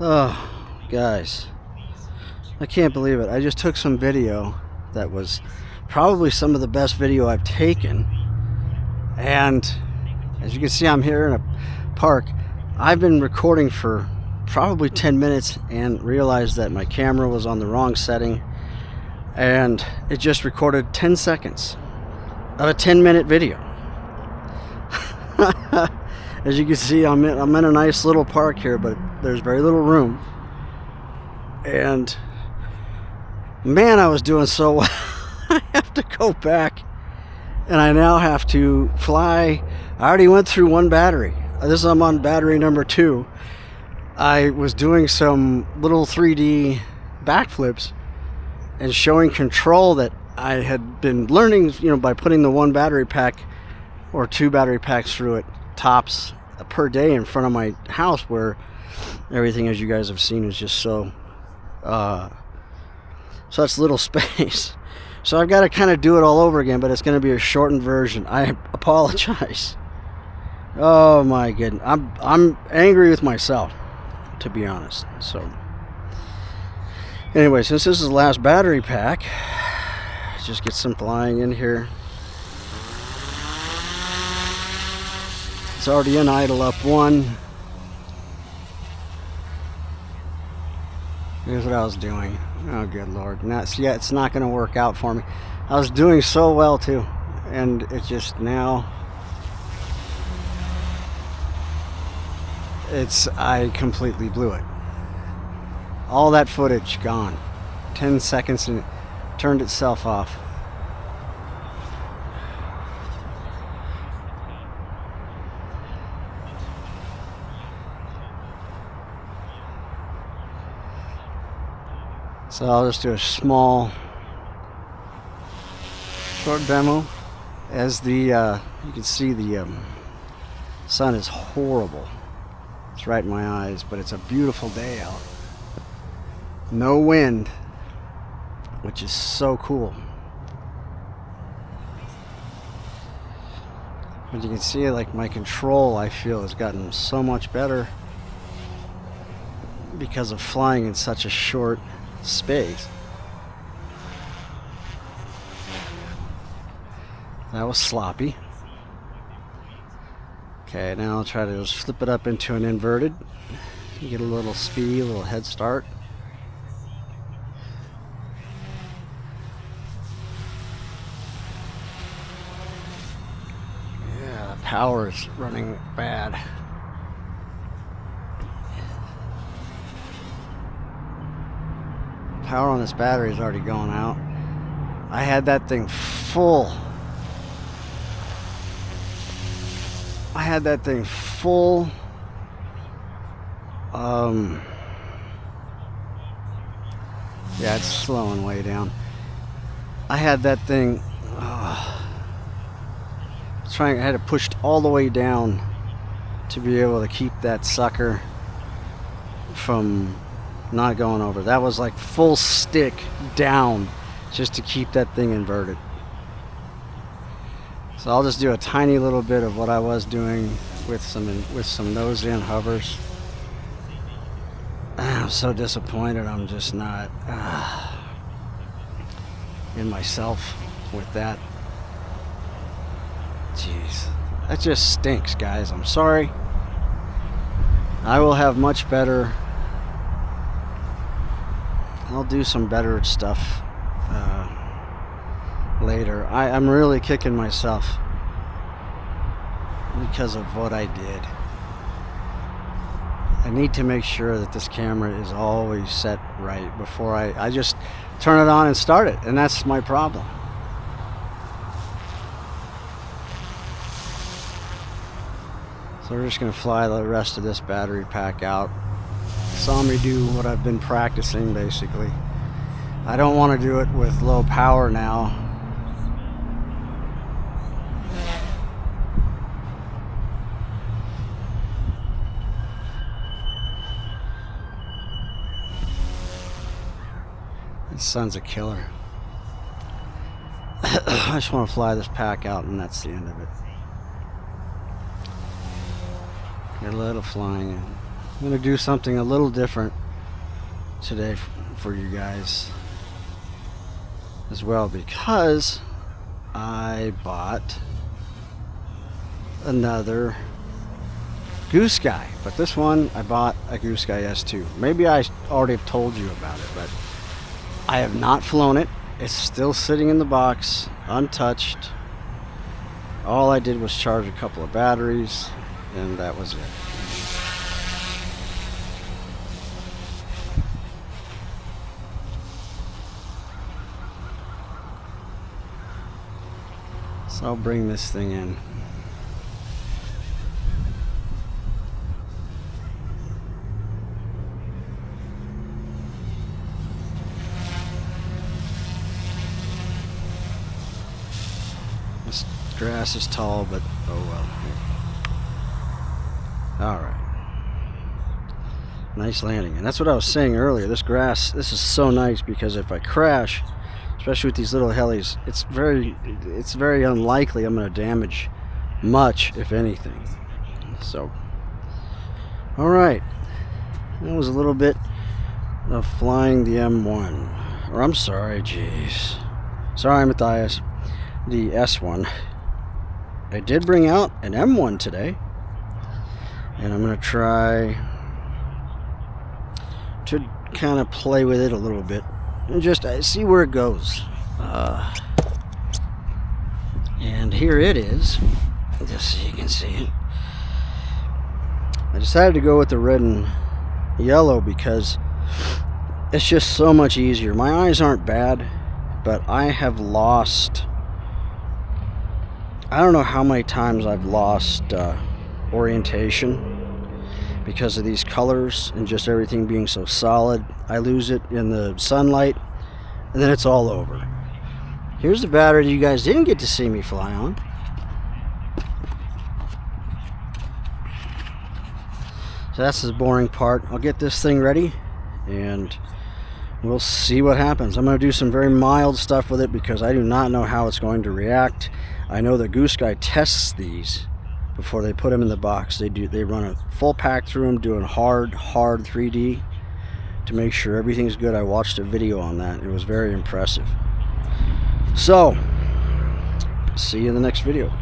Oh, guys, I can't believe it. I just took some video that was probably some of the best video I've taken. And as you can see, I'm here in a park. I've been recording for probably 10 minutes and realized that my camera was on the wrong setting. And it just recorded 10 seconds of a 10-minute video. As you can see, I'm in a nice little park here, but there's very little room. And man, I was doing so well. I have to go back, and I now have to fly. I already went through one battery. I'm on battery number 2. I was doing some little 3D backflips and showing control that I had been learning, by putting the one battery pack or 2 battery packs through it tops per day in front of my house, where everything, as you guys have seen, is just so such little space. So I've got to kind of do it all over again, but it's going to be a shortened version. I apologize. Oh my goodness, I'm angry with myself, to be honest. So anyway, since this is the last battery pack, just get some flying in here. It's already in idle up 1. Here's what I was doing. Oh, good Lord. Yeah, it's not going to work out for me. I was doing so well, too. And it just now... I completely blew it. All that footage gone. 10 seconds and it turned itself off. So I'll just do a small, short demo. As you can see, the sun is horrible. It's right in my eyes, but it's a beautiful day out. No wind, which is so cool. But you can see, like, my control, I feel, has gotten so much better because of flying in such a short space. That was sloppy. Okay, now I'll try to just flip it up into an inverted. Get a little speed, a little head start. Yeah, the power is running bad. Power on this battery is already going out. I had that thing full. Yeah, it's slowing way down. I had that thing I had it pushed all the way down to be able to keep that sucker from not going over. That was like full stick down just to keep that thing inverted. So I'll just do a tiny little bit of what I was doing with some nose in hovers. I'm so disappointed. I'm just not in myself with that. Jeez, that just stinks, guys. I'm sorry. I will have much better. I'll do some better stuff later. I'm really kicking myself because of what I did. I need to make sure that this camera is always set right before I just turn it on and start it, and that's my problem. So we're just going to fly the rest of this battery pack out. Saw me do what I've been practicing, basically. I don't want to do it with low power now. The sun's a killer. I just want to fly this pack out, and that's the end of it. Get a little flying in. I'm going to do something a little different today for you guys as well, because I bought another Goosky, but this one I bought a Goosky S2. Maybe I already have told you about it, but I have not flown it. It's still sitting in the box, untouched. All I did was charge a couple of batteries, and that was it. So I'll bring this thing in. This grass is tall, but oh well. Alright. Nice landing. And that's what I was saying earlier. This grass, this is so nice, because if I crash, especially with these little helis, it's very unlikely I'm going to damage much, if anything. So, alright. That was a little bit of flying the M1. Or I'm sorry, jeez. Sorry, Matthias. The S1. I did bring out an M1 today, and I'm going to try to kind of play with it a little bit and just see where it goes. And here it is, just so you can see it. I decided to go with the red and yellow because it's just so much easier. My eyes aren't bad, but I have lost, I don't know how many times I've lost orientation because of these colors and just everything being so solid. I lose it in the sunlight, and then it's all over. Here's the battery that you guys didn't get to see me fly on. So that's the boring part. I'll get this thing ready, and we'll see what happens. I'm going to do some very mild stuff with it because I do not know how it's going to react. I know that Goosky tests these before they put them in the box. They run a full pack through them, doing hard 3D to make sure everything's good. I watched a video on that. It was very impressive. So, see you in the next video.